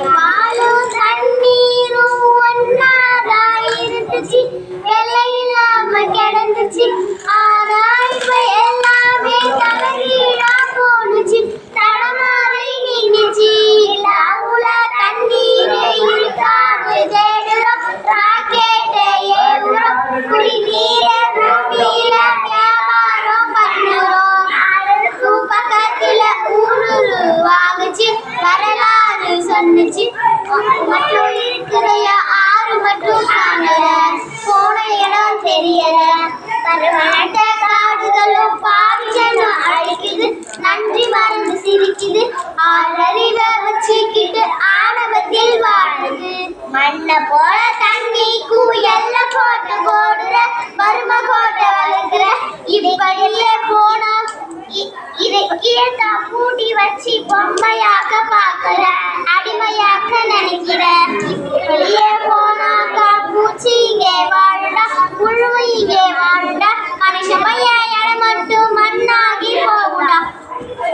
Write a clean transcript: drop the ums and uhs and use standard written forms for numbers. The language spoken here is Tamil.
பாலும் தண்ணீரும் ஒன்னாதான் இருந்துச்சு, வெள்ளை இல்லாம கிடந்துச்சு. ஆனா இப்ப எல்லாமே தலைகீழா போனுச்சு, தடமாறி நின்னுச்சு. லாவுல தண்ணீரே இருக்காது தேடுறோம், ராக்கெட்டை ஏவுறோம், குடிநீரை பூமியில வியாபாரம் பண்ணுறோம். அதுக்கும் பக்கத்துல ஊருவாகுச்சு, வரலாறு சொன்னுச்சு. மட்டும் இருக்கிற ஆறு மட்டும் காணல, போன இடம் தெரியல. பருவனட்ட காடுகளும் பாவிச்சனும் அழிக்குது, நன்றி மறந்து சிரிக்குது. ஆறறிவை வச்சுக்கிட்டு ஆணவத்தில் வாழுது. மண்ணை போல தண்ணிக்கும் எல்லை போட்டு போடுற, வறுமை கோட்டை வளர்க்கிற. இப்படியே போனா இதை கீழே பூட்டி வச்சு பொம்மையாக்க பாக்குற, அடிமையாக்க நினைக்கிற.